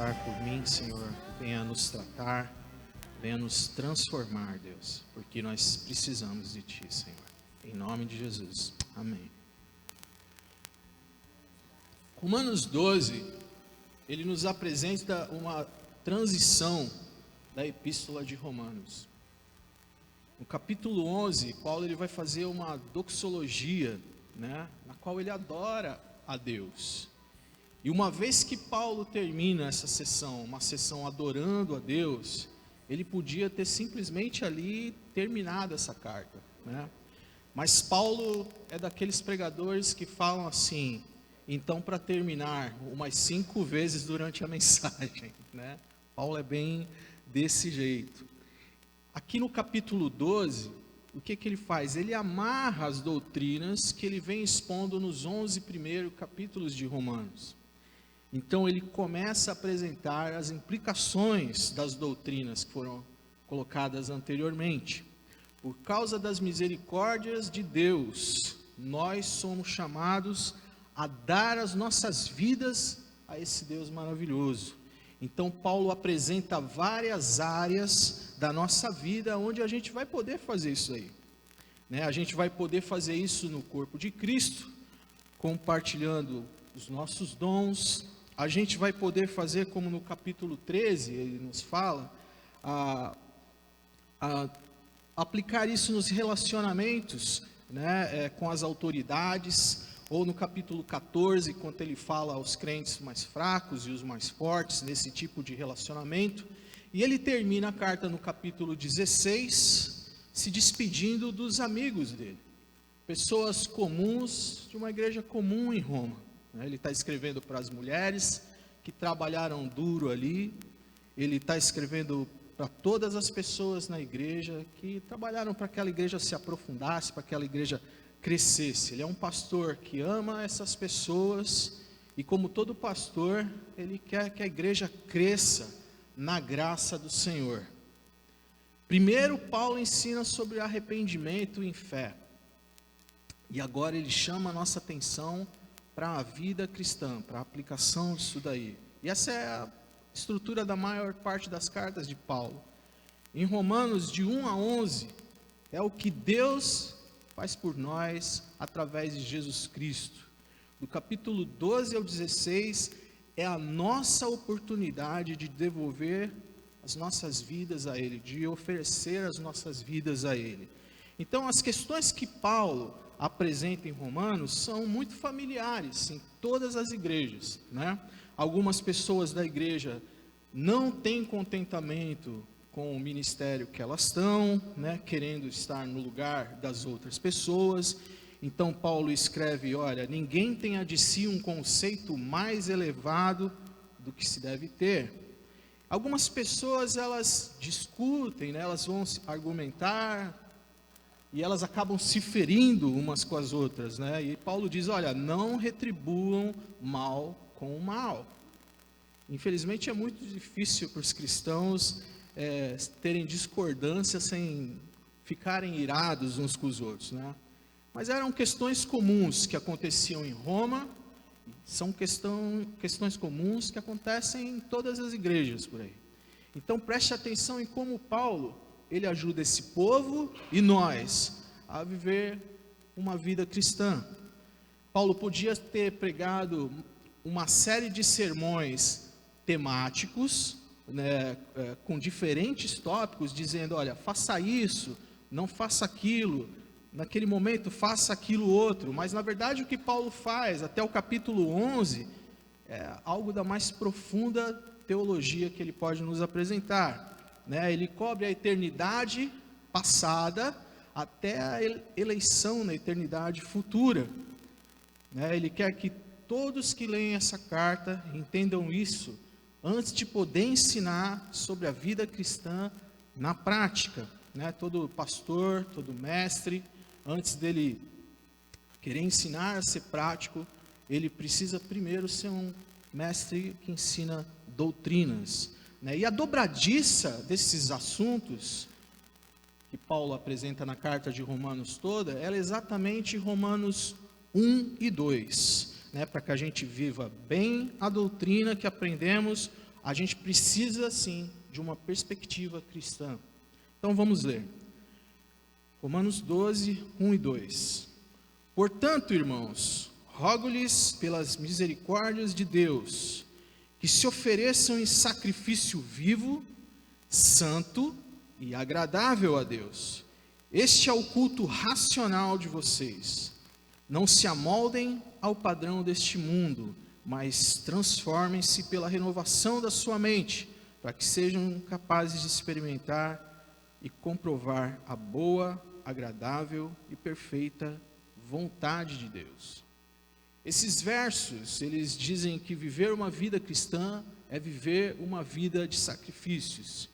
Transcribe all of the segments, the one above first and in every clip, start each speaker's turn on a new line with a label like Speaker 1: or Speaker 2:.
Speaker 1: passar por mim, Senhor, venha nos tratar, venha nos transformar, Deus, porque nós precisamos de Ti, Senhor. Em nome de Jesus, amém. Romanos 12, ele nos apresenta uma transição da epístola de Romanos. No capítulo 11, Paulo ele vai fazer uma doxologia, na qual ele adora a Deus. E uma vez que Paulo termina essa sessão, uma sessão adorando a Deus, ele podia ter simplesmente ali terminado essa carta, Mas Paulo é daqueles pregadores que falam assim, então para terminar, umas 5 vezes durante a mensagem, Paulo é bem desse jeito. Aqui no capítulo 12, o que ele faz? Ele amarra as doutrinas que ele vem expondo nos 11 primeiros capítulos de Romanos. Então ele começa a apresentar as implicações das doutrinas que foram colocadas anteriormente. Por causa das misericórdias de Deus, nós somos chamados a dar as nossas vidas a esse Deus maravilhoso. Então Paulo apresenta várias áreas da nossa vida onde a gente vai poder fazer isso aí. A gente vai poder fazer isso no corpo de Cristo, compartilhando os nossos dons. A gente vai poder fazer como no capítulo 13, ele nos fala, aplicar isso nos relacionamentos, com as autoridades, ou no capítulo 14, quando ele fala aos crentes mais fracos e os mais fortes, nesse tipo de relacionamento. E ele termina a carta no capítulo 16, se despedindo dos amigos dele, pessoas comuns, de uma igreja comum em Roma. Ele está escrevendo para as mulheres que trabalharam duro ali, ele está escrevendo para todas as pessoas na igreja que trabalharam para que aquela igreja se aprofundasse, para que aquela igreja crescesse. Ele é um pastor que ama essas pessoas e, como todo pastor, ele quer que a igreja cresça na graça do Senhor. Primeiro, Paulo ensina sobre arrependimento em fé, e agora ele chama a nossa atenção para a vida cristã, para a aplicação disso daí. E essa é a estrutura da maior parte das cartas de Paulo. Em Romanos, de 1 a 11, é o que Deus faz por nós através de Jesus Cristo. Do capítulo 12 ao 16, é a nossa oportunidade de devolver as nossas vidas a Ele, de oferecer as nossas vidas a Ele. Então, as questões que Paulo apresenta em Romanos são muito familiares em todas as igrejas, Algumas pessoas da igreja não têm contentamento com o ministério que elas estão, querendo estar no lugar das outras pessoas. Então Paulo escreve, olha, ninguém tenha de si um conceito mais elevado do que se deve ter. Algumas pessoas, elas discutem, elas vão argumentar, e elas acabam se ferindo umas com as outras, E Paulo diz, olha, não retribuam mal com o mal. Infelizmente é muito difícil para os cristãos terem discordância sem ficarem irados uns com os outros, Mas eram questões comuns que aconteciam em Roma, são questões comuns que acontecem em todas as igrejas por aí. Então preste atenção em como Paulo, ele ajuda esse povo e nós a viver uma vida cristã. Paulo podia ter pregado uma série de sermões temáticos, com diferentes tópicos, dizendo, olha, faça isso, não faça aquilo, naquele momento faça aquilo outro, mas na verdade o que Paulo faz até o capítulo 11 é algo da mais profunda teologia que ele pode nos apresentar, Ele cobre a eternidade passada até a eleição na eternidade futura, Ele quer que todos que leem essa carta entendam isso, antes de poder ensinar sobre a vida cristã na prática, Todo pastor, todo mestre, antes dele querer ensinar a ser prático, ele precisa primeiro ser um mestre que ensina doutrinas, E a dobradiça desses assuntos que Paulo apresenta na carta de Romanos toda, ela é exatamente Romanos 1 e 2, para que a gente viva bem a doutrina que aprendemos, a gente precisa sim de uma perspectiva cristã. Então vamos ler. Romanos 12, 1 e 2. Portanto, irmãos, rogo-lhes pelas misericórdias de Deus, que se ofereçam em sacrifício vivo, santo e agradável a Deus. Este é o culto racional de vocês. Não se amoldem ao padrão deste mundo, mas transformem-se pela renovação da sua mente, para que sejam capazes de experimentar e comprovar a boa, agradável e perfeita vontade de Deus. Esses versos, eles dizem que viver uma vida cristã é viver uma vida de sacrifícios.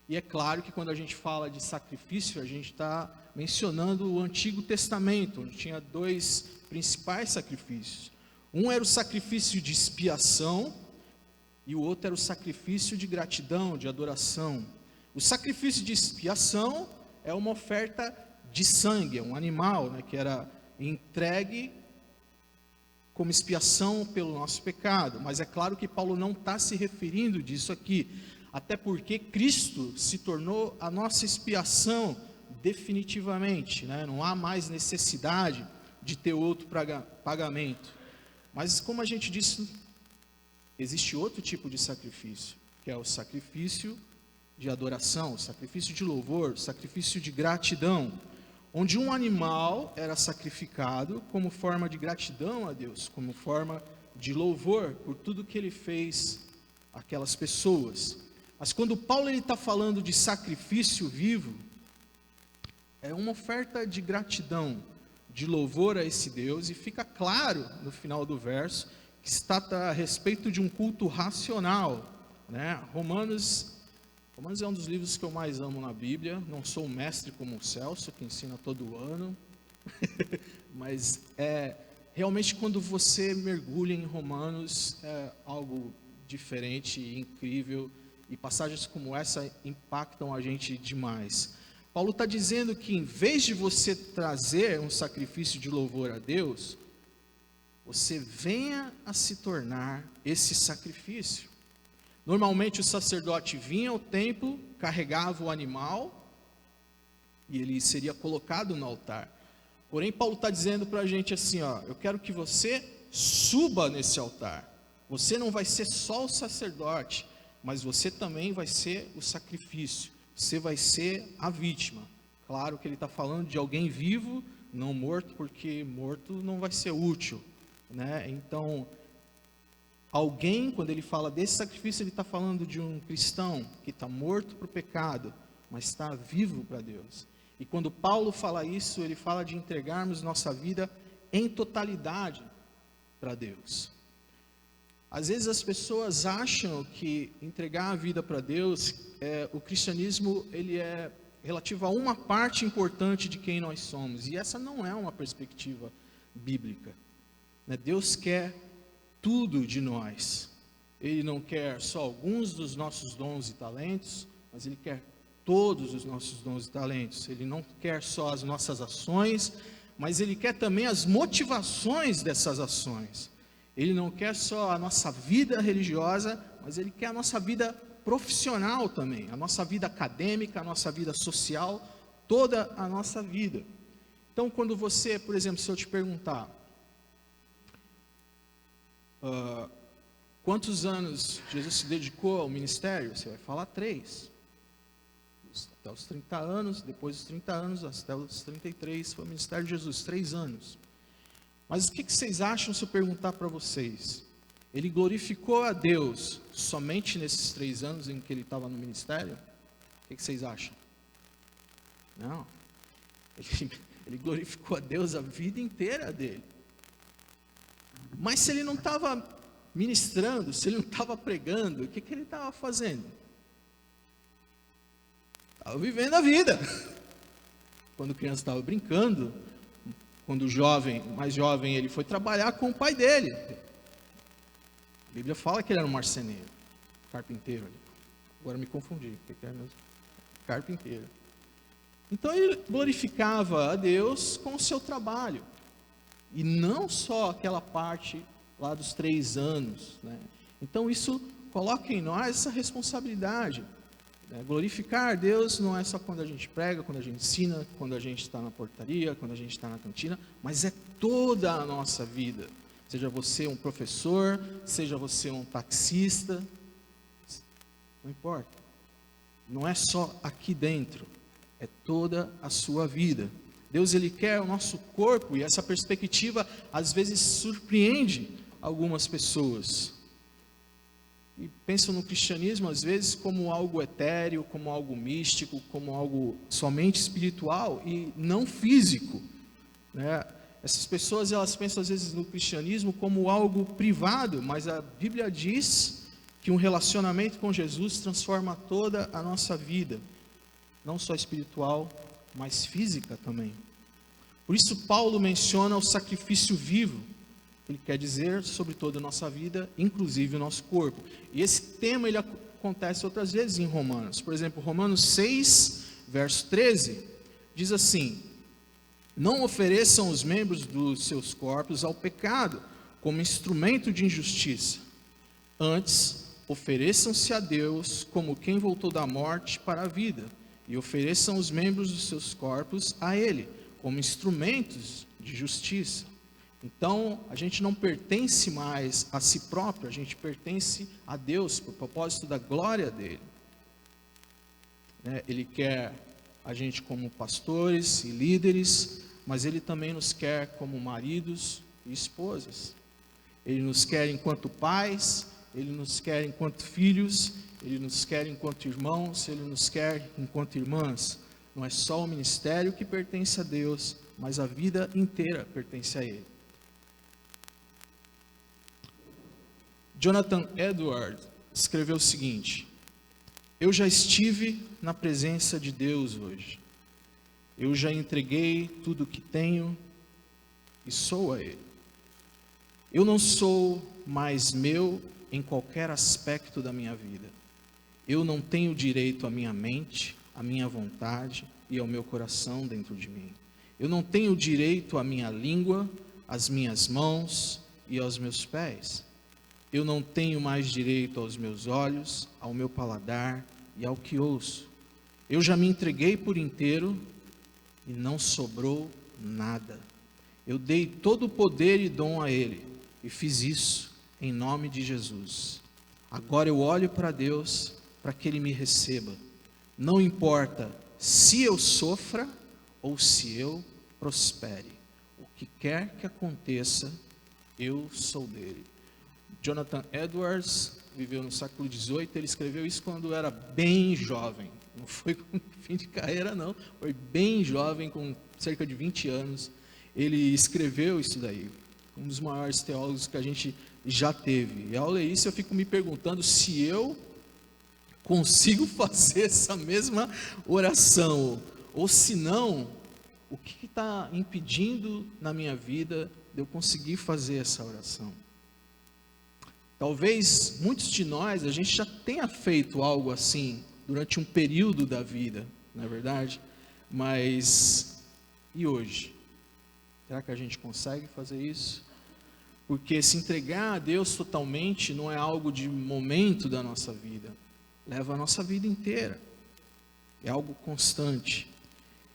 Speaker 1: E é claro que quando a gente fala de sacrifício, a gente está mencionando o Antigo Testamento, onde tinha dois principais sacrifícios. Um era o sacrifício de expiação e o outro era o sacrifício de gratidão, de adoração. O sacrifício de expiação é uma oferta de sangue, é um animal, né, que era entregue como expiação pelo nosso pecado. Mas é claro que Paulo não está se referindo disso aqui, até porque Cristo se tornou a nossa expiação definitivamente, né? Não há mais necessidade de ter outro pagamento. Mas como a gente disse, existe outro tipo de sacrifício, que é o sacrifício de adoração, o sacrifício de louvor, o sacrifício de gratidão, onde um animal era sacrificado como forma de gratidão a Deus, como forma de louvor por tudo que ele fez àquelas pessoas. Mas quando Paulo está falando de sacrifício vivo, é uma oferta de gratidão, de louvor a esse Deus, e fica claro no final do verso que está a respeito de um culto racional, né? Romanos é um dos livros que eu mais amo na Bíblia. Não sou um mestre como o Celso, que ensina todo ano, mas realmente quando você mergulha em Romanos, é algo diferente e incrível, e passagens como essa impactam a gente demais. Paulo está dizendo que em vez de você trazer um sacrifício de louvor a Deus, você venha a se tornar esse sacrifício. Normalmente o sacerdote vinha ao templo, carregava o animal e ele seria colocado no altar. Porém, Paulo está dizendo para a gente assim, ó, eu quero que você suba nesse altar. Você não vai ser só o sacerdote, mas você também vai ser o sacrifício. Você vai ser a vítima. Claro que ele está falando de alguém vivo, não morto, porque morto não vai ser útil, né? Então, alguém, quando ele fala desse sacrifício, ele está falando de um cristão que está morto para o pecado, mas está vivo para Deus. E quando Paulo fala isso, ele fala de entregarmos nossa vida em totalidade para Deus. Às vezes as pessoas acham que entregar a vida para Deus, o cristianismo ele é relativo a uma parte importante de quem nós somos. E essa não é uma perspectiva bíblica, né? Deus quer tudo de nós. Ele não quer só alguns dos nossos dons e talentos, mas Ele quer todos os nossos dons e talentos. Ele não quer só as nossas ações, mas Ele quer também as motivações dessas ações. Ele não quer só a nossa vida religiosa, mas Ele quer a nossa vida profissional também, a nossa vida acadêmica, a nossa vida social, toda a nossa vida. Então, quando você, por exemplo, se eu te perguntar, quantos anos Jesus se dedicou ao ministério? Você vai falar 3. Até os 30 anos, depois dos 30 anos, até os 33, foi o ministério de Jesus, 3 anos. Mas o que vocês acham se eu perguntar para vocês? Ele glorificou a Deus somente nesses 3 anos em que ele estava no ministério? O que vocês acham? Não. Ele glorificou a Deus a vida inteira dele. Mas se ele não estava ministrando, se ele não estava pregando, o que ele estava fazendo? Estava vivendo a vida. Quando criança estava brincando, quando mais jovem, ele foi trabalhar com o pai dele. A Bíblia fala que ele era um marceneiro, carpinteiro. Agora me confundi, porque era mesmo carpinteiro. Então ele glorificava a Deus com o seu trabalho. E não só aquela parte lá dos 3 anos, né? Então isso coloca em nós essa responsabilidade. Glorificar a Deus não é só quando a gente prega, quando a gente ensina, quando a gente está na portaria, quando a gente está na cantina, mas é toda a nossa vida. Seja você um professor, seja você um taxista, não importa. Não é só aqui dentro, é toda a sua vida. Deus, Ele quer o nosso corpo, e essa perspectiva às vezes surpreende algumas pessoas. E pensam no cristianismo às vezes como algo etéreo, como algo místico, como algo somente espiritual e não físico, né? Essas pessoas, elas pensam às vezes no cristianismo como algo privado, mas a Bíblia diz que um relacionamento com Jesus transforma toda a nossa vida, não só espiritual, mas física também. Por isso Paulo menciona o sacrifício vivo. Ele quer dizer sobre toda a nossa vida, inclusive o nosso corpo. E esse tema ele acontece outras vezes em Romanos. Por exemplo, Romanos 6, verso 13, diz assim: não ofereçam os membros dos seus corpos ao pecado, como instrumento de injustiça. Antes, ofereçam-se a Deus como quem voltou da morte para a vida, e ofereçam os membros dos seus corpos a Ele, como instrumentos de justiça. Então, a gente não pertence mais a si próprio, a gente pertence a Deus, por propósito da glória dEle. Ele quer a gente como pastores e líderes, mas Ele também nos quer como maridos e esposas. Ele nos quer enquanto pais, Ele nos quer enquanto filhos, Ele nos quer enquanto irmãos, Ele nos quer enquanto irmãs. Não é só o ministério que pertence a Deus, mas a vida inteira pertence a Ele. Jonathan Edwards escreveu o seguinte: eu já estive na presença de Deus hoje. Eu já entreguei tudo o que tenho e sou a Ele. Eu não sou mais meu em qualquer aspecto da minha vida. Eu não tenho direito à minha mente, à minha vontade e ao meu coração dentro de mim. Eu não tenho direito à minha língua, às minhas mãos e aos meus pés. Eu não tenho mais direito aos meus olhos, ao meu paladar e ao que ouço. Eu já me entreguei por inteiro e não sobrou nada. Eu dei todo o poder e dom a Ele e fiz isso em nome de Jesus. Agora eu olho para Deus para que Ele me receba. Não importa se eu sofra ou se eu prospere. O que quer que aconteça, eu sou dele. Jonathan Edwards viveu no século XVIII, ele escreveu isso quando era bem jovem, não foi com fim de carreira não, foi bem jovem, com cerca de 20 anos, ele escreveu isso daí, um dos maiores teólogos que a gente já teve. E ao ler isso eu fico me perguntando se eu consigo fazer essa mesma oração, ou se não, o que está impedindo na minha vida de eu conseguir fazer essa oração? Talvez muitos de nós, a gente já tenha feito algo assim durante um período da vida, não é verdade? Mas, e hoje? Será que a gente consegue fazer isso? Porque se entregar a Deus totalmente não é algo de momento da nossa vida, leva a nossa vida inteira, é algo constante.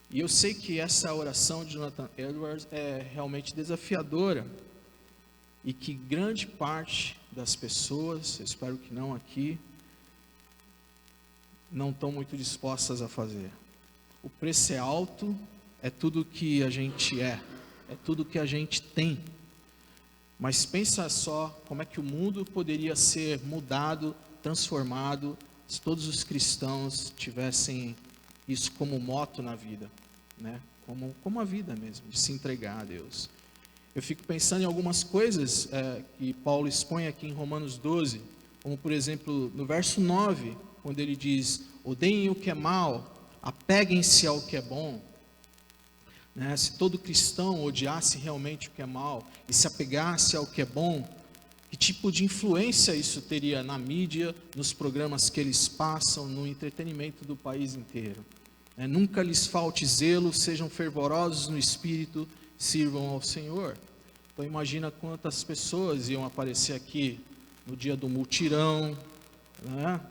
Speaker 1: E eu sei que essa oração de Jonathan Edwards é realmente desafiadora, e que grande parte das pessoas, eu espero que não aqui, não estão muito dispostas a fazer. O preço é alto, é tudo que a gente é tudo que a gente tem. Mas pensa só como é que o mundo poderia ser mudado, transformado, se todos os cristãos tivessem isso como moto na vida, né? Como a vida mesmo, de se entregar a Deus. Eu fico pensando em algumas coisas que Paulo expõe aqui em Romanos 12, como por exemplo no verso 9, quando ele diz: odeiem o que é mal, apeguem-se ao que é bom. Né? Se todo cristão odiasse realmente o que é mal e se apegasse ao que é bom, que tipo de influência isso teria na mídia, nos programas que eles passam, no entretenimento do país inteiro? Nunca lhes falte zelo, sejam fervorosos no espírito, sirvam ao Senhor. Então imagina quantas pessoas iam aparecer aqui no dia do mutirão, né?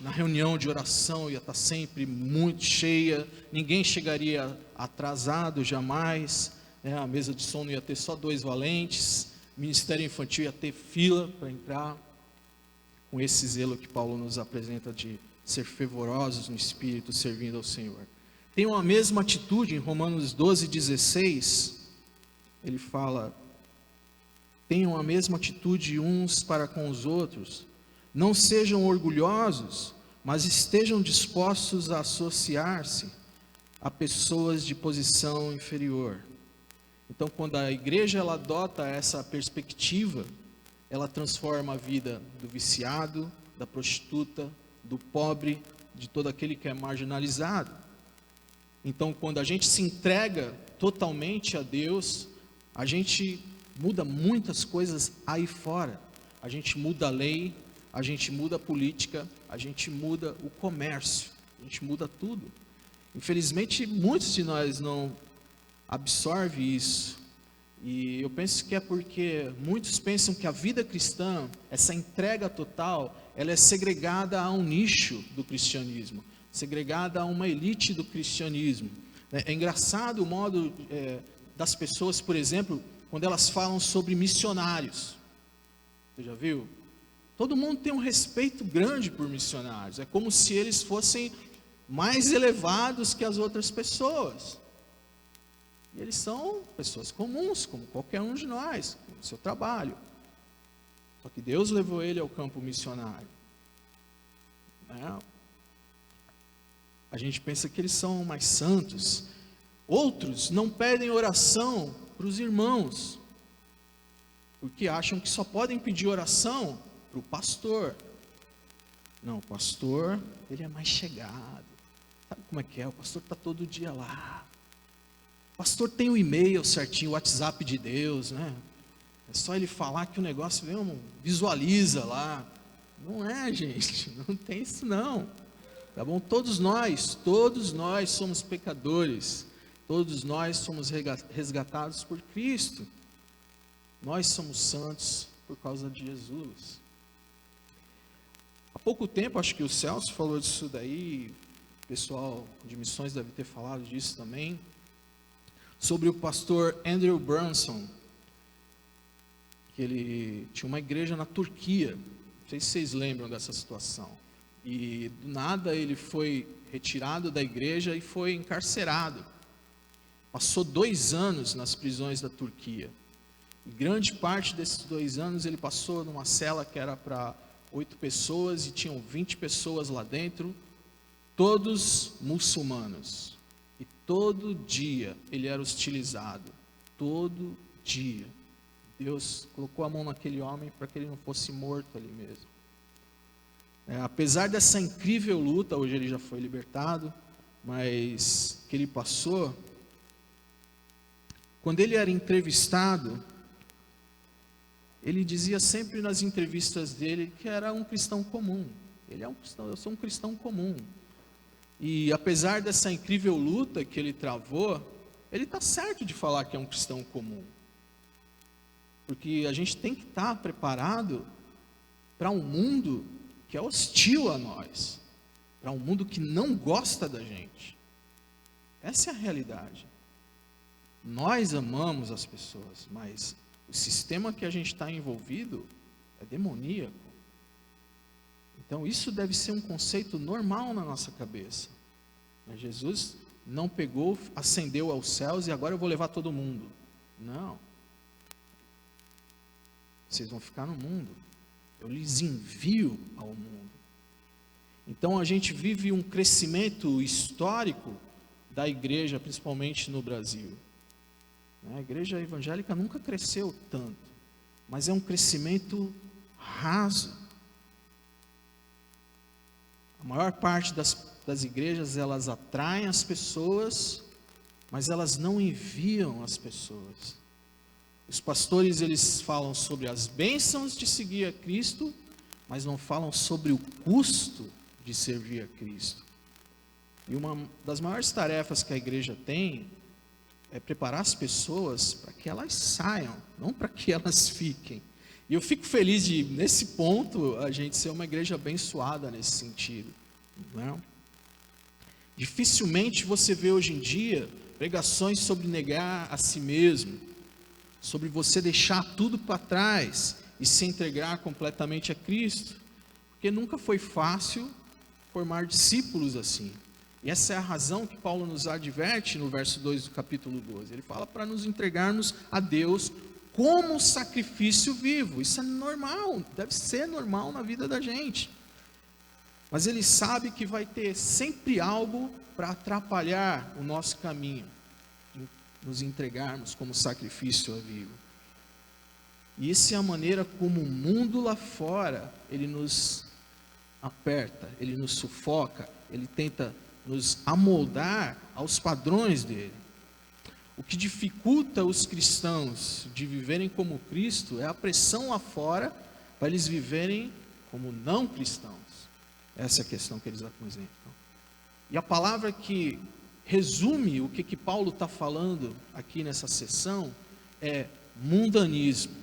Speaker 1: Na reunião de oração ia estar sempre muito cheia, ninguém chegaria atrasado jamais, né? A mesa de som não ia ter só 2 valentes, o ministério infantil ia ter fila para entrar, com esse zelo que Paulo nos apresenta de ser fervorosos no Espírito, servindo ao Senhor. Tenham a mesma atitude em Romanos 12:16, ele fala: tenham a mesma atitude uns para com os outros, não sejam orgulhosos, mas estejam dispostos a associar-se a pessoas de posição inferior. Então, quando a igreja ela adota essa perspectiva, ela transforma a vida do viciado, da prostituta, do pobre, de todo aquele que é marginalizado. Então, quando a gente se entrega totalmente a Deus, a gente muda muitas coisas aí fora. A gente muda a lei, a gente muda a política, a gente muda o comércio, a gente muda tudo. Infelizmente, muitos de nós não absorvem isso. E eu penso que é porque muitos pensam que a vida cristã, essa entrega total, ela é segregada a um nicho do cristianismo, segregada a uma elite do cristianismo. É engraçado o modo das pessoas, por exemplo, quando elas falam sobre missionários. Você já viu? Todo mundo tem um respeito grande por missionários. É como se eles fossem mais elevados que as outras pessoas. E eles são pessoas comuns, como qualquer um de nós, com o seu trabalho. Só que Deus levou ele ao campo missionário. A gente pensa que eles são mais santos. Outros não pedem oração para os irmãos, porque acham que só podem pedir oração para o pastor. Não, o pastor, ele é mais chegado. Sabe como é que é? O pastor está todo dia lá. O pastor tem o e-mail certinho, o WhatsApp de Deus, né? É só ele falar que o negócio mesmo visualiza lá. Não é, gente, não tem isso não. Tá bom? Todos nós somos pecadores. Todos nós somos resgatados por Cristo. Nós somos santos por causa de Jesus. Há pouco tempo, acho que o Celso falou disso daí, o pessoal de missões deve ter falado disso também, sobre o pastor Andrew Brunson, que ele tinha uma igreja na Turquia. Não sei se vocês lembram dessa situação. E do nada ele foi retirado da igreja e foi encarcerado. Passou 2 anos nas prisões da Turquia. E grande parte desses 2 anos ele passou numa cela que era para 8 pessoas e tinham 20 pessoas lá dentro, todos muçulmanos. E todo dia ele era hostilizado. Todo dia. Deus colocou a mão naquele homem para que ele não fosse morto ali mesmo. Apesar dessa incrível luta, hoje ele já foi libertado, mas que ele passou, quando ele era entrevistado, ele dizia sempre nas entrevistas dele que era um cristão comum. Ele é um cristão, eu sou um cristão comum. E apesar dessa incrível luta que ele travou, ele está certo de falar que é um cristão comum. Porque a gente tem que estar preparado para um mundo que é hostil a nós, para um mundo que não gosta da gente. Essa é a realidade. Nós amamos as pessoas, mas o sistema que a gente está envolvido é demoníaco. Então isso deve ser um conceito normal na nossa cabeça. Jesus não pegou, ascendeu aos céus e agora eu vou levar todo mundo. Não. Vocês vão ficar no mundo. Eu lhes envio ao mundo. Então a gente vive um crescimento histórico da igreja, principalmente no Brasil. A igreja evangélica nunca cresceu tanto, mas é um crescimento raso. A maior parte das igrejas, elas atraem as pessoas, mas elas não enviam as pessoas. Os pastores, eles falam sobre as bênçãos de seguir a Cristo, mas não falam sobre o custo de servir a Cristo. E uma das maiores tarefas que a igreja tem é preparar as pessoas para que elas saiam, não para que elas fiquem. E eu fico feliz de, nesse ponto, a gente ser uma igreja abençoada nesse sentido, né? Dificilmente você vê hoje em dia pregações sobre negar a si mesmo, sobre você deixar tudo para trás e se entregar completamente a Cristo, porque nunca foi fácil formar discípulos assim. E essa é a razão que Paulo nos adverte no verso 2 do capítulo 12. Ele fala para nos entregarmos a Deus como sacrifício vivo. Isso é normal, deve ser normal na vida da gente. Mas ele sabe que vai ter sempre algo para atrapalhar o nosso caminho, nos entregarmos como sacrifício vivo. E essa é a maneira como o mundo lá fora, ele nos aperta, ele nos sufoca, ele tenta nos amoldar aos padrões dele. O que dificulta os cristãos de viverem como Cristo é a pressão lá fora para eles viverem como não cristãos. Essa é a questão que eles apresentam. E a palavra que resume o que Paulo está falando aqui nessa sessão é mundanismo.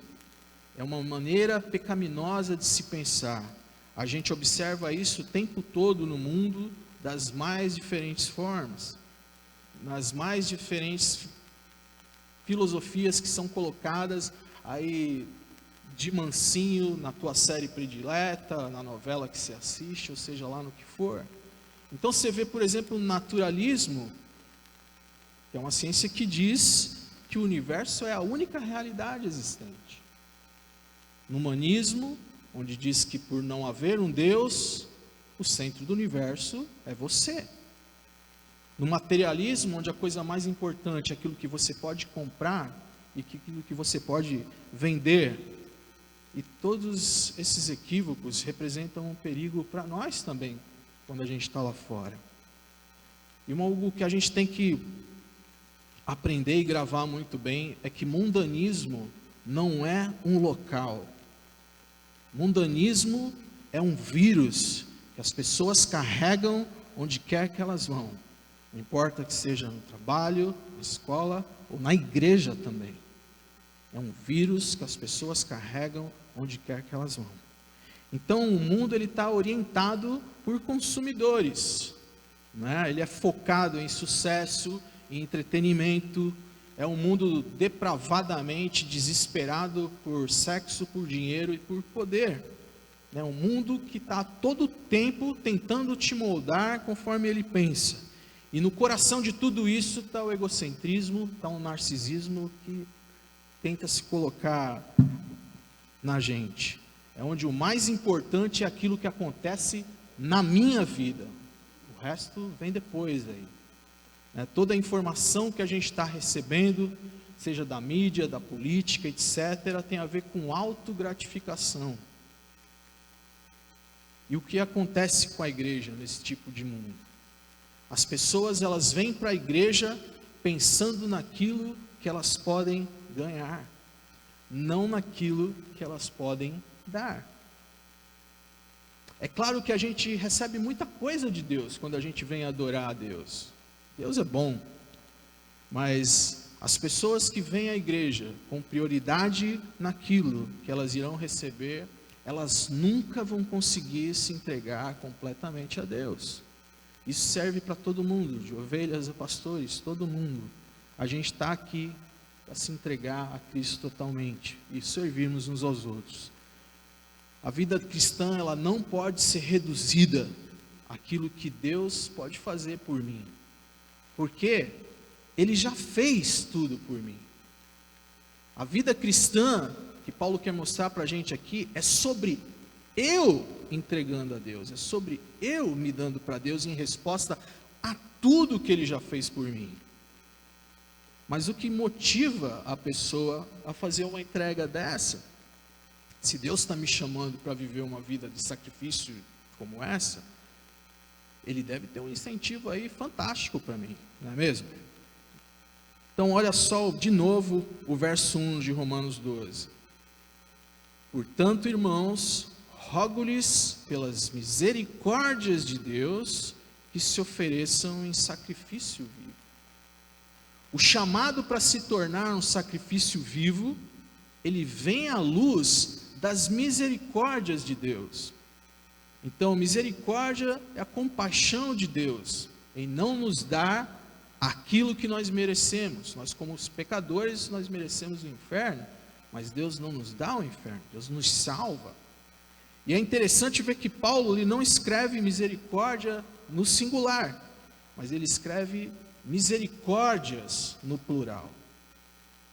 Speaker 1: É uma maneira pecaminosa de se pensar. A gente observa isso o tempo todo no mundo, das mais diferentes formas, nas mais diferentes filosofias que são colocadas aí de mansinho na tua série predileta, na novela que você assiste, ou seja lá no que for. Então você vê, por exemplo, o naturalismo, que é uma ciência que diz que o universo é a única realidade existente. No humanismo, onde diz que por não haver um Deus, o centro do universo é você. No materialismo, onde a coisa mais importante é aquilo que você pode comprar e aquilo que você pode vender. E todos esses equívocos representam um perigo para nós também, quando a gente está lá fora. E algo que a gente tem que aprender e gravar muito bem é que mundanismo não é um local. Mundanismo é um vírus que as pessoas carregam onde quer que elas vão. Não importa que seja no trabalho, na escola ou na igreja também. É um vírus que as pessoas carregam onde quer que elas vão. Então o mundo está orientado por consumidores, né? Ele é focado em sucesso, em entretenimento. É um mundo depravadamente desesperado por sexo, por dinheiro e por poder. É um mundo que está todo tempo tentando te moldar conforme ele pensa. E no coração de tudo isso está o egocentrismo, está o narcisismo que tenta se colocar na gente. É onde o mais importante é aquilo que acontece na minha vida. O resto vem depois aí. Toda a informação que a gente está recebendo, seja da mídia, da política, etc., tem a ver com autogratificação. E o que acontece com a igreja nesse tipo de mundo? As pessoas, elas vêm para a igreja pensando naquilo que elas podem ganhar, não naquilo que elas podem dar. É claro que a gente recebe muita coisa de Deus quando a gente vem adorar a Deus. Deus é bom, mas as pessoas que vêm à igreja com prioridade naquilo que elas irão receber, elas nunca vão conseguir se entregar completamente a Deus. Isso serve para todo mundo, de ovelhas a pastores, todo mundo. A gente está aqui para se entregar a Cristo totalmente e servirmos uns aos outros. A vida cristã, ela não pode ser reduzida àquilo que Deus pode fazer por mim, porque Ele já fez tudo por mim. A vida cristã, que Paulo quer mostrar para a gente aqui, é sobre eu entregando a Deus, é sobre eu me dando para Deus em resposta a tudo que Ele já fez por mim. Mas o que motiva a pessoa a fazer uma entrega dessa? Se Deus está me chamando para viver uma vida de sacrifício como essa, Ele deve ter um incentivo aí fantástico para mim, não é mesmo? Então olha só de novo o verso 1 de Romanos 12. Portanto, irmãos, rogo-lhes pelas misericórdias de Deus que se ofereçam em sacrifício vivo. O chamado para se tornar um sacrifício vivo, ele vem à luz das misericórdias de Deus. Então, misericórdia é a compaixão de Deus em não nos dar aquilo que nós merecemos. Nós, como os pecadores, nós merecemos o inferno, mas Deus não nos dá o inferno, Deus nos salva. E é interessante ver que Paulo ele não escreve misericórdia no singular, mas ele escreve misericórdias no plural.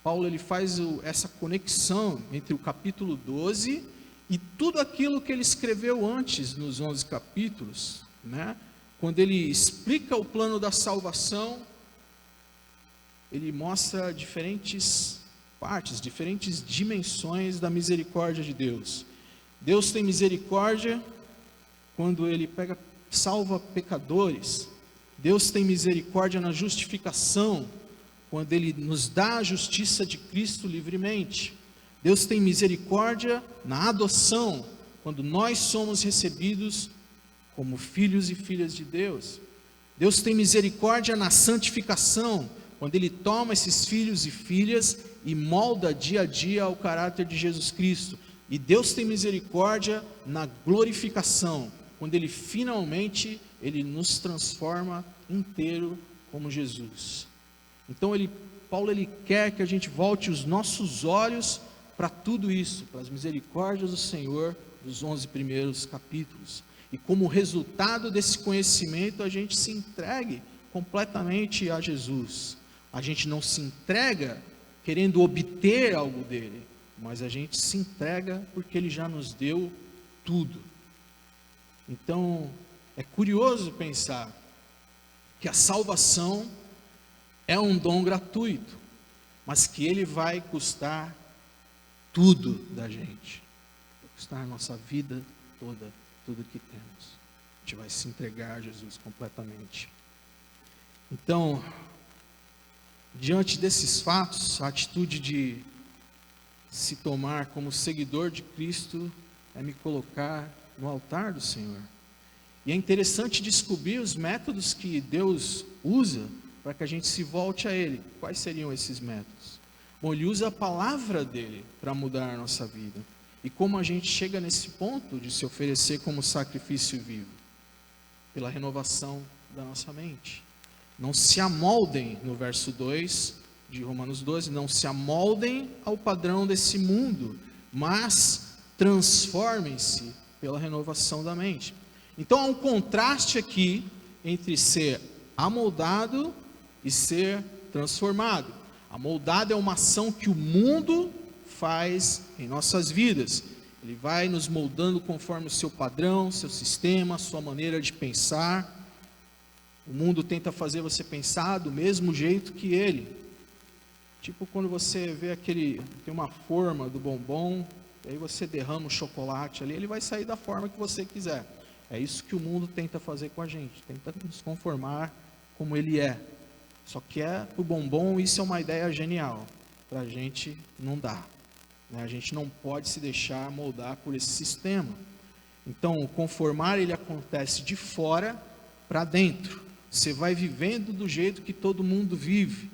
Speaker 1: Paulo ele faz essa conexão entre o capítulo 12 e tudo aquilo que ele escreveu antes nos 11 capítulos, né? Quando ele explica o plano da salvação, ele mostra diferentes partes, diferentes dimensões da misericórdia de Deus. Deus tem misericórdia quando ele salva pecadores. Deus tem misericórdia na justificação, quando ele nos dá a justiça de Cristo livremente. Deus tem misericórdia na adoção, quando nós somos recebidos como filhos e filhas de Deus. Deus tem misericórdia na santificação, quando ele toma esses filhos e filhas e molda dia a dia ao caráter de Jesus Cristo. E Deus tem misericórdia na glorificação, quando ele finalmente nos transforma inteiro como Jesus. Então Paulo quer que a gente volte os nossos olhos para tudo isso, para as misericórdias do Senhor dos 11 primeiros capítulos. E como resultado desse conhecimento, a gente se entregue completamente a Jesus. A gente não se entrega querendo obter algo dele, mas a gente se entrega porque ele já nos deu tudo. Então, é curioso pensar que a salvação é um dom gratuito, mas que ele vai custar tudo da gente. Vai custar a nossa vida toda, tudo que temos. A gente vai se entregar a Jesus completamente. Então, diante desses fatos, a atitude de se tomar como seguidor de Cristo é me colocar no altar do Senhor. E é interessante descobrir os métodos que Deus usa para que a gente se volte a Ele. Quais seriam esses métodos? Bom, Ele usa a palavra dEle para mudar a nossa vida. E como a gente chega nesse ponto de se oferecer como sacrifício vivo? Pela renovação da nossa mente. Não se amoldem, no verso 2 de Romanos 12, não se amoldem ao padrão desse mundo, mas transformem-se pela renovação da mente. Então há um contraste aqui entre ser amoldado e ser transformado. Amoldado é uma ação que o mundo faz em nossas vidas. Ele vai nos moldando conforme o seu padrão, seu sistema, sua maneira de pensar. O mundo tenta fazer você pensar do mesmo jeito que ele. Tipo quando você vê tem uma forma do bombom, e aí você derrama o chocolate ali, ele vai sair da forma que você quiser. É isso que o mundo tenta fazer com a gente, tenta nos conformar como ele é. Só que o bombom, isso é uma ideia genial. Para a gente não dá. A gente não pode se deixar moldar por esse sistema. Então, o conformar, ele acontece de fora para dentro. Você vai vivendo do jeito que todo mundo vive.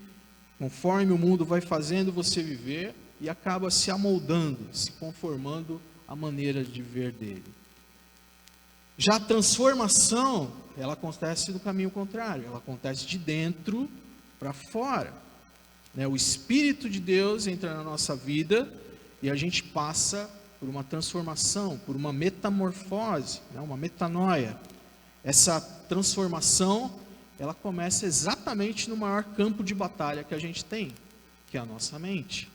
Speaker 1: Conforme o mundo vai fazendo você viver e acaba se amoldando, se conformando à maneira de viver dele. Já a transformação, ela acontece do caminho contrário. Ela acontece de dentro para fora. O Espírito de Deus entra na nossa vida e a gente passa por uma transformação, por uma metamorfose, uma metanoia. Essa transformação, ela começa exatamente no maior campo de batalha que a gente tem, que é a nossa mente.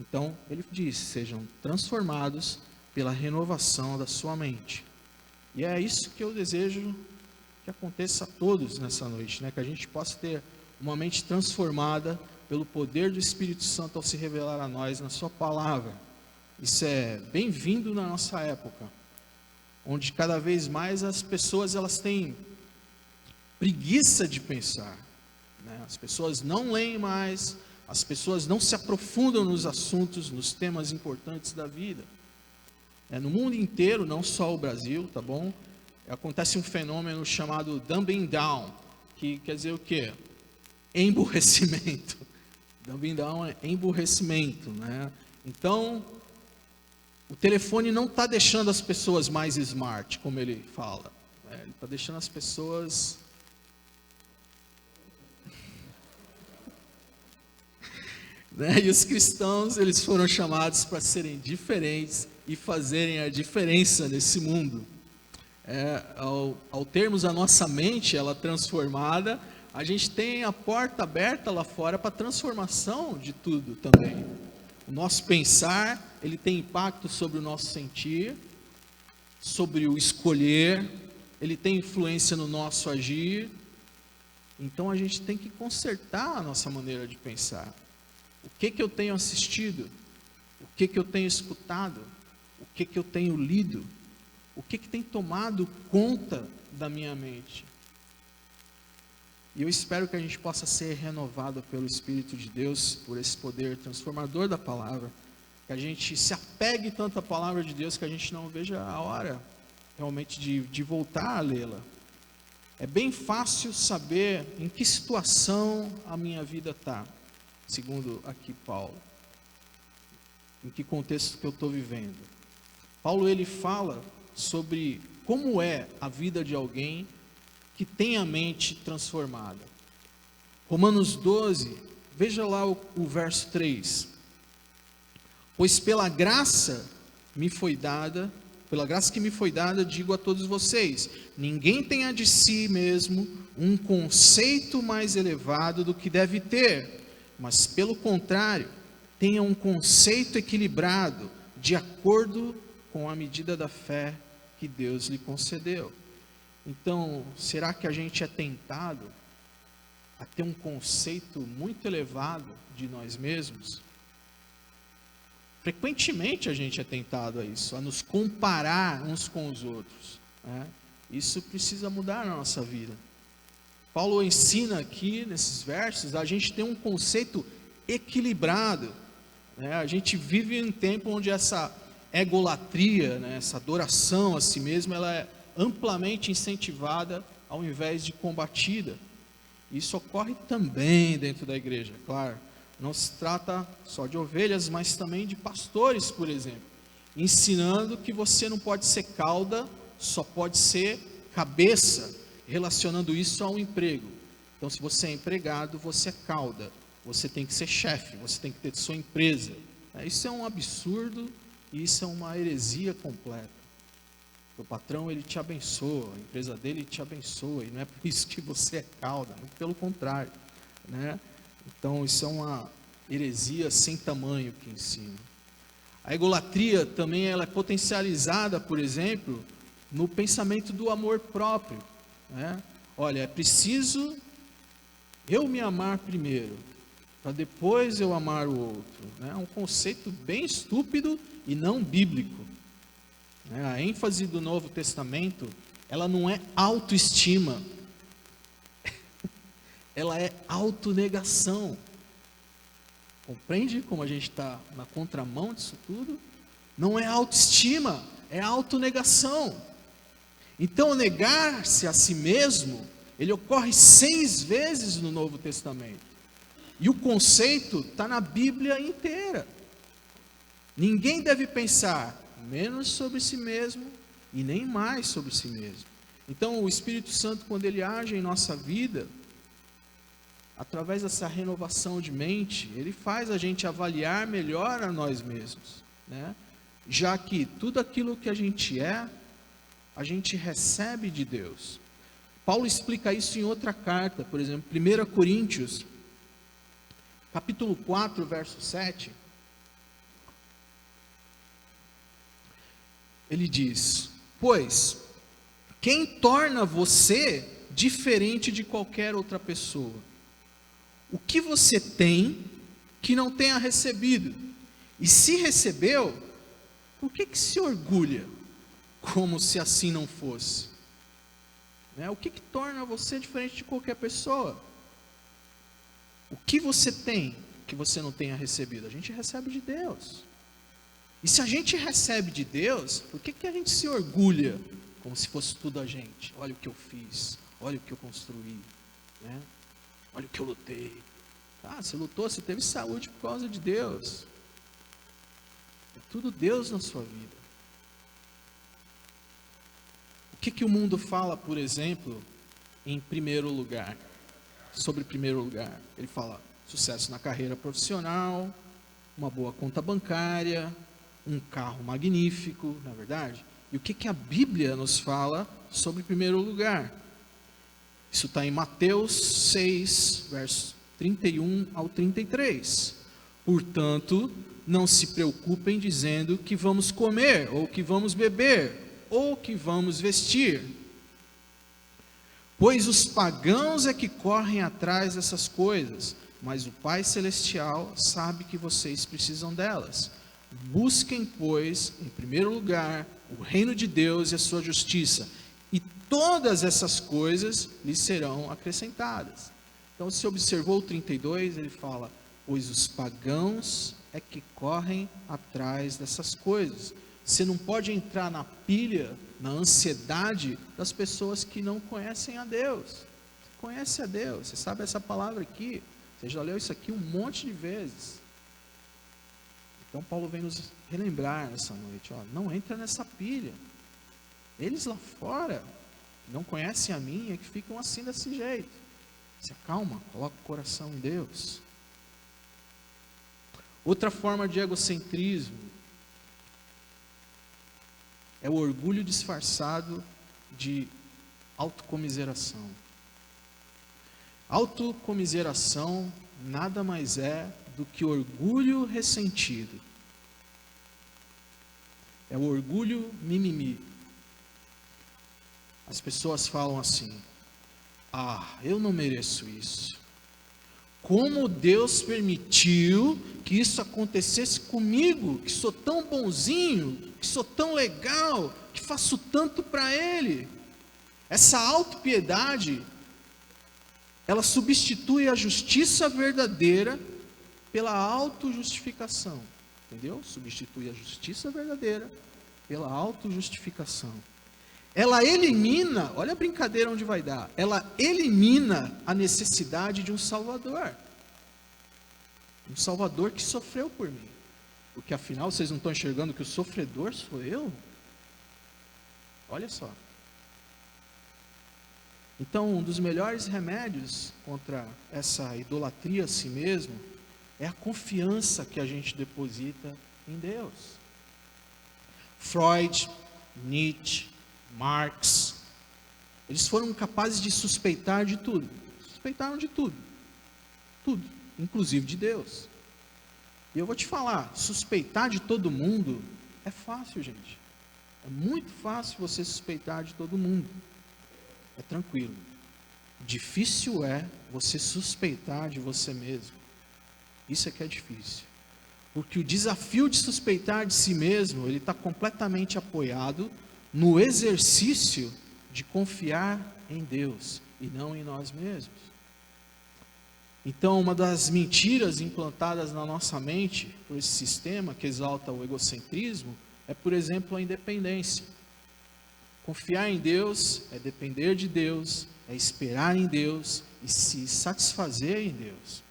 Speaker 1: Então, ele diz, sejam transformados pela renovação da sua mente. E é isso que eu desejo que aconteça a todos nessa noite, que a gente possa ter uma mente transformada pelo poder do Espírito Santo ao se revelar a nós na sua palavra. Isso é bem-vindo na nossa época, onde cada vez mais as pessoas elas têm preguiça de pensar, As pessoas não leem mais, as pessoas não se aprofundam nos assuntos, nos temas importantes da vida. No mundo inteiro, não só o Brasil, tá bom? Acontece um fenômeno chamado dumbing down, que quer dizer o quê? Emburrecimento. Dumbing down é emburrecimento, Então, O telefone não está deixando as pessoas mais smart, como ele fala. Ele está deixando as pessoas... E os cristãos, eles foram chamados para serem diferentes e fazerem a diferença nesse mundo. Ao termos a nossa mente, ela transformada, a gente tem a porta aberta lá fora para a transformação de tudo também. O nosso pensar, ele tem impacto sobre o nosso sentir, sobre o escolher, ele tem influência no nosso agir. Então a gente tem que consertar a nossa maneira de pensar. O que eu tenho assistido? O que eu tenho escutado? O que eu tenho lido? O que tem tomado conta da minha mente? E eu espero que a gente possa ser renovado pelo Espírito de Deus, por esse poder transformador da palavra, que a gente se apegue tanto à palavra de Deus que a gente não veja a hora realmente de voltar a lê-la. É bem fácil saber em que situação a minha vida está, segundo aqui Paulo, em que contexto que eu estou vivendo. Paulo, ele fala sobre como é a vida de alguém que tem a mente transformada. Romanos 12, veja lá o verso 3. Pois pela graça que me foi dada, digo a todos vocês, ninguém tenha de si mesmo um conceito mais elevado do que deve ter, mas pelo contrário, tenha um conceito equilibrado, de acordo com a medida da fé que Deus lhe concedeu. Então, será que a gente é tentado a ter um conceito muito elevado de nós mesmos? Frequentemente a gente é tentado a isso, a nos comparar uns com os outros. Isso precisa mudar na nossa vida. Paulo ensina aqui, nesses versos, a gente ter um conceito equilibrado. A gente vive em um tempo onde essa egolatria, essa adoração a si mesmo, ela é amplamente incentivada ao invés de combatida. Isso ocorre também dentro da igreja, claro. Não se trata só de ovelhas, mas também de pastores, por exemplo, ensinando que você não pode ser cauda, só pode ser cabeça, relacionando isso a um emprego. Então, se você é empregado, você é cauda, você tem que ser chefe, você tem que ter sua empresa. Isso é um absurdo e isso é uma heresia completa. O patrão, ele te abençoa, a empresa dele te abençoa, e não é por isso que você é cauda, muito pelo contrário, Então, isso é uma heresia sem tamanho que ensina. A egolatria também ela é potencializada, por exemplo, no pensamento do amor próprio. Olha, é preciso eu me amar primeiro, para depois eu amar o outro. É um conceito bem estúpido e não bíblico. A ênfase do Novo Testamento, ela não é autoestima, ela é autonegação. Compreende como a gente está na contramão disso tudo? Não é autoestima, é autonegação. Então, negar-se a si mesmo, ele ocorre 6 vezes no Novo Testamento. E o conceito está na Bíblia inteira. Ninguém deve pensar menos sobre si mesmo e nem mais sobre si mesmo. Então, o Espírito Santo, quando ele age em nossa vida, através dessa renovação de mente, ele faz a gente avaliar melhor a nós mesmos, já que tudo aquilo que a gente recebe de Deus. Paulo explica isso em outra carta, por exemplo, 1 Coríntios, capítulo 4, verso 7. Ele diz: pois, quem torna você diferente de qualquer outra pessoa? O que você tem que não tenha recebido? E se recebeu, por que se orgulha, como se assim não fosse? O que torna você diferente de qualquer pessoa? O que você tem que você não tenha recebido? A gente recebe de Deus. E se a gente recebe de Deus, por que a gente se orgulha como se fosse tudo a gente? Olha o que eu fiz, olha o que eu construí, olha o que eu lutei. Você lutou, você teve saúde por causa de Deus. tudo Deus na sua vida. O que o mundo fala, por exemplo, em primeiro lugar? Sobre primeiro lugar, ele fala sucesso na carreira profissional, uma boa conta bancária, um carro magnífico, na verdade. E o que a Bíblia nos fala sobre primeiro lugar? Isso está em Mateus 6, versos 31 ao 33. Portanto, não se preocupem dizendo que vamos comer, ou que vamos beber, ou que vamos vestir. Pois os pagãos é que correm atrás dessas coisas, mas o Pai Celestial sabe que vocês precisam delas. Busquem, pois, em primeiro lugar, o reino de Deus e a sua justiça, e todas essas coisas lhes serão acrescentadas. Então, se observou o 32, ele fala, pois os pagãos é que correm atrás dessas coisas. Você não pode entrar na pilha, na ansiedade das pessoas que não conhecem a Deus. Você conhece a Deus, você sabe essa palavra aqui, você já leu isso aqui um monte de vezes. Então Paulo vem nos relembrar nessa noite, ó, não entra nessa pilha. Eles lá fora não conhecem a mim, é que ficam assim desse jeito. Se acalma, coloca o coração em Deus. Outra forma de egocentrismo é o orgulho disfarçado de autocomiseração. Autocomiseração nada mais é do que orgulho ressentido. É o orgulho mimimi. As pessoas falam assim, eu não mereço isso. Como Deus permitiu que isso acontecesse comigo, que sou tão bonzinho, que sou tão legal, que faço tanto para Ele. Essa autopiedade, ela substitui a justiça verdadeira pela autojustificação. Entendeu? Substitui a justiça verdadeira pela autojustificação. Ela elimina, olha a brincadeira onde vai dar, ela elimina a necessidade de um Salvador. Um Salvador que sofreu por mim. Porque afinal vocês não estão enxergando que o sofredor sou eu? Olha só. Então, um dos melhores remédios contra essa idolatria a si mesmo é a confiança que a gente deposita em Deus. Freud, Nietzsche, Marx, eles foram capazes de suspeitar de tudo. Suspeitaram de tudo. Tudo, inclusive de Deus. E eu vou te falar, suspeitar de todo mundo é fácil, gente. É muito fácil você suspeitar de todo mundo. É tranquilo. Difícil é você suspeitar de você mesmo. Isso é que é difícil. Porque o desafio de suspeitar de si mesmo, ele está completamente apoiado no exercício de confiar em Deus e não em nós mesmos. Então, uma das mentiras implantadas na nossa mente por esse sistema que exalta o egocentrismo é, por exemplo, a independência. Confiar em Deus é depender de Deus, é esperar em Deus e se satisfazer em Deus.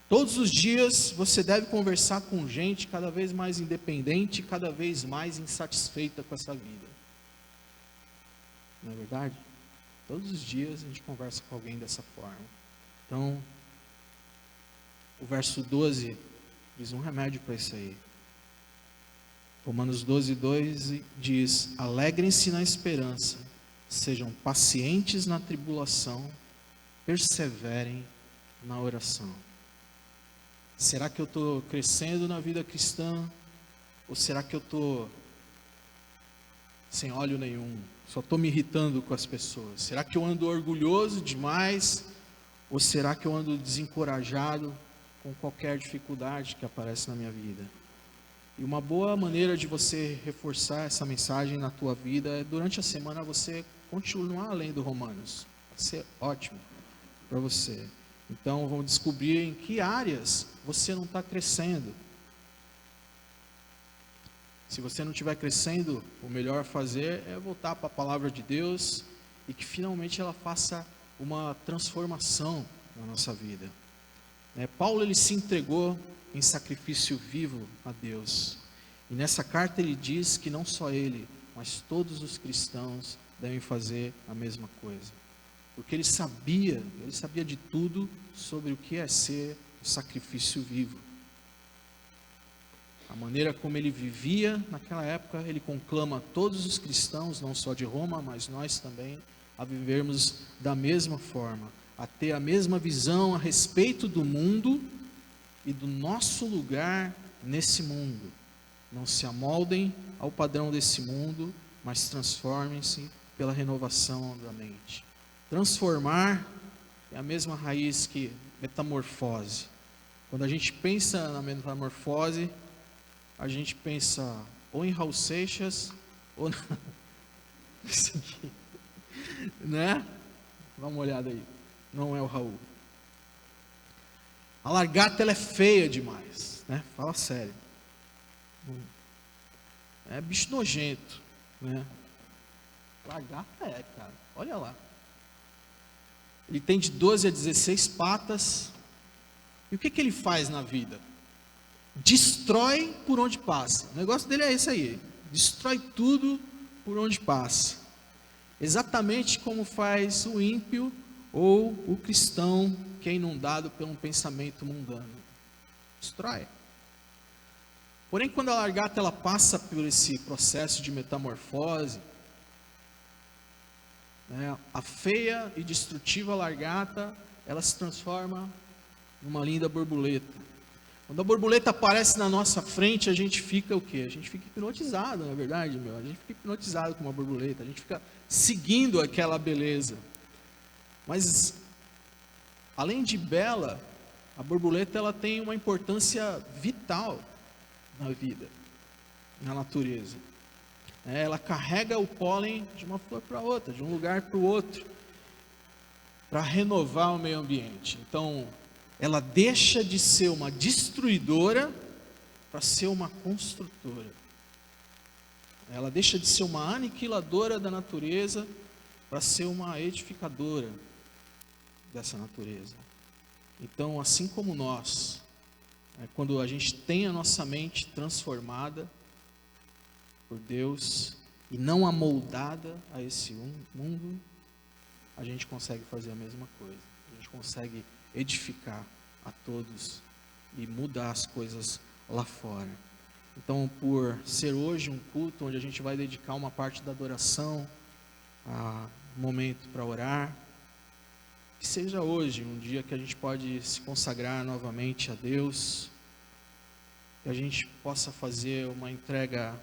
Speaker 1: Todos os dias você deve conversar com gente cada vez mais independente, cada vez mais insatisfeita com essa vida. Não é verdade? Todos os dias a gente conversa com alguém dessa forma. Então, o verso 12 diz um remédio para isso aí. Romanos 12, 2 diz, alegrem-se na esperança, sejam pacientes na tribulação, perseverem na oração. Será que eu estou crescendo na vida cristã? Ou será que eu estou sem óleo nenhum? Só estou me irritando com as pessoas? Será que eu ando orgulhoso demais? Ou será que eu ando desencorajado com qualquer dificuldade que aparece na minha vida? E uma boa maneira de você reforçar essa mensagem na tua vida é durante a semana você continuar lendo Romanos. Vai ser ótimo para você. Então vamos descobrir em que áreas você não está crescendo. Se você não estiver crescendo, o melhor a fazer é voltar para a palavra de Deus e que finalmente ela faça uma transformação na nossa vida. Paulo ele se entregou em sacrifício vivo a Deus. E nessa carta ele diz que não só ele, mas todos os cristãos devem fazer a mesma coisa. Porque ele sabia de tudo sobre o que é ser o sacrifício vivo. A maneira como ele vivia naquela época, ele conclama todos os cristãos, não só de Roma, mas nós também, a vivermos da mesma forma, a ter a mesma visão a respeito do mundo e do nosso lugar nesse mundo. Não se amoldem ao padrão desse mundo, mas transformem-se pela renovação da mente. Transformar é a mesma raiz que metamorfose. Quando a gente pensa na metamorfose, a gente pensa ou em Raul Seixas, ou isso aqui, né? Dá uma olhada aí, não é o Raul. A largata, ela é feia demais, né? Fala sério. É bicho nojento, né? Largata é, cara, olha lá. Ele tem de 12 a 16 patas. E o que ele faz na vida? Destrói por onde passa. O negócio dele é esse aí. Destrói tudo por onde passa. Exatamente como faz o ímpio ou o cristão que é inundado por um pensamento mundano. Destrói. Porém, quando a largata ela passa por esse processo de metamorfose, né, a feia e destrutiva largata, ela se transforma numa linda borboleta. Quando a borboleta aparece na nossa frente, a gente fica o quê? A gente fica hipnotizado, na verdade, meu. A gente fica hipnotizado com uma borboleta, a gente fica seguindo aquela beleza. Mas, além de bela, a borboleta ela tem uma importância vital na vida, na natureza. Ela carrega o pólen de uma flor para outra, de um lugar para o outro, para renovar o meio ambiente. Então, ela deixa de ser uma destruidora para ser uma construtora. Ela deixa de ser uma aniquiladora da natureza para ser uma edificadora dessa natureza. Então, assim como nós, quando a gente tem a nossa mente transformada por Deus e não amoldada a esse mundo, a gente consegue fazer a mesma coisa. A gente consegue edificar a todos e mudar as coisas lá fora. Então, por ser hoje um culto onde a gente vai dedicar uma parte da adoração, um momento para orar, que seja hoje um dia que a gente pode se consagrar novamente a Deus, que a gente possa fazer uma entrega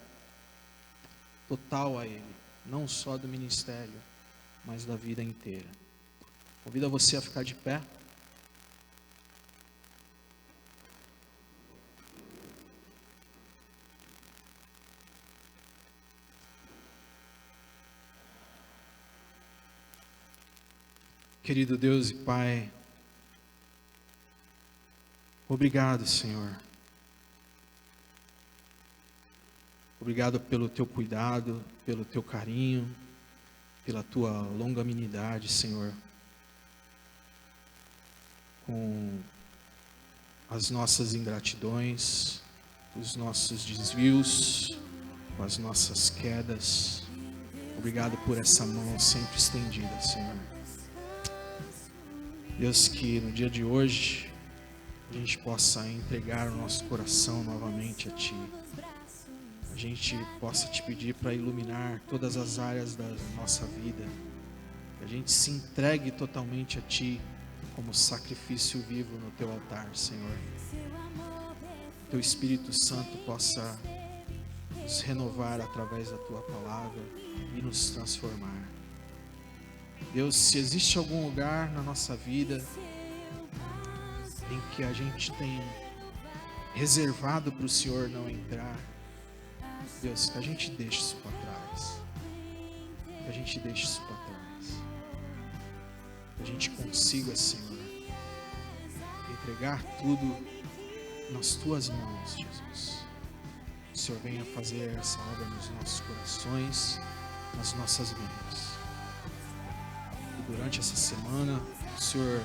Speaker 1: total a Ele, não só do ministério, mas da vida inteira. Convido você a ficar de pé. Querido Deus e Pai, obrigado, Senhor. Obrigado pelo Teu cuidado, pelo Teu carinho, pela Tua longanimidade, Senhor, com as nossas ingratidões, os nossos desvios, com as nossas quedas. Obrigado por essa mão sempre estendida, Senhor. Deus, que no dia de hoje a gente possa entregar o nosso coração novamente a Ti. A gente possa Te pedir para iluminar todas as áreas da nossa vida. Que a gente se entregue totalmente a Ti como sacrifício vivo no Teu altar, Senhor. Que Teu Espírito Santo possa nos renovar através da Tua palavra e nos transformar. Deus, se existe algum lugar na nossa vida em que a gente tem reservado para o Senhor não entrar, Deus, que a gente deixe isso para trás. Que a gente deixe isso para trás. Que a gente consiga, Senhor, entregar tudo nas Tuas mãos, Jesus. Que o Senhor venha fazer essa obra nos nossos corações, nas nossas mentes. Durante essa semana, o Senhor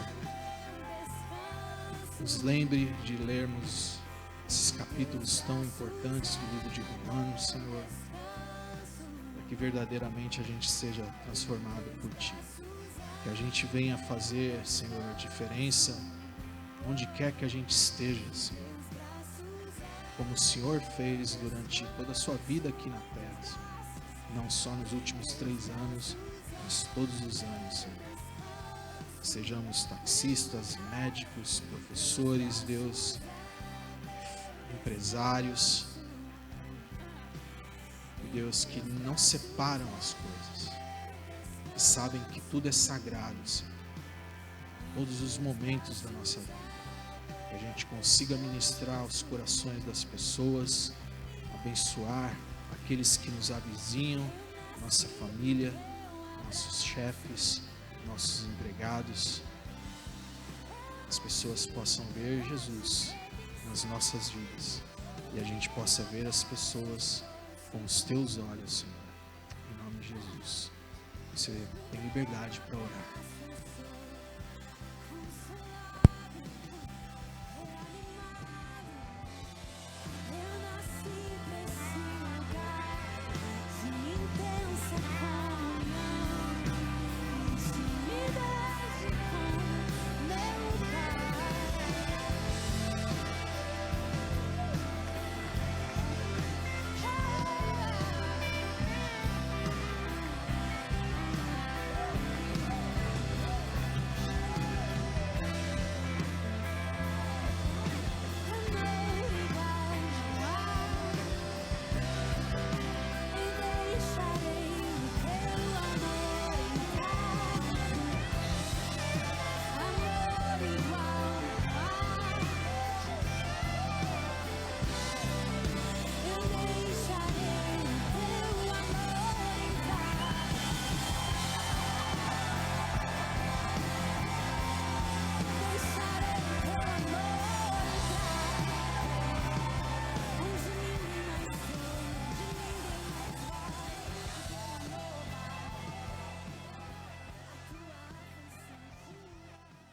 Speaker 1: nos lembre de lermos esses capítulos tão importantes do livro de Romanos, Senhor, para que verdadeiramente a gente seja transformado por Ti. Que a gente venha fazer, Senhor, a diferença onde quer que a gente esteja, Senhor. Como o Senhor fez durante toda a sua vida aqui na terra, Senhor. Não só nos últimos 3 anos, mas todos os anos, Senhor. Sejamos taxistas, médicos, professores, Deus, empresários, Deus, que não separam as coisas, que sabem que tudo é sagrado, Senhor. Todos os momentos da nossa vida, que a gente consiga ministrar os corações das pessoas, abençoar aqueles que nos avizinham, nossa família, nossos chefes, nossos empregados. As pessoas possam ver Jesus nas nossas vidas e a gente possa ver as pessoas com os teus olhos, Senhor. Em nome de Jesus. Você tem liberdade para orar.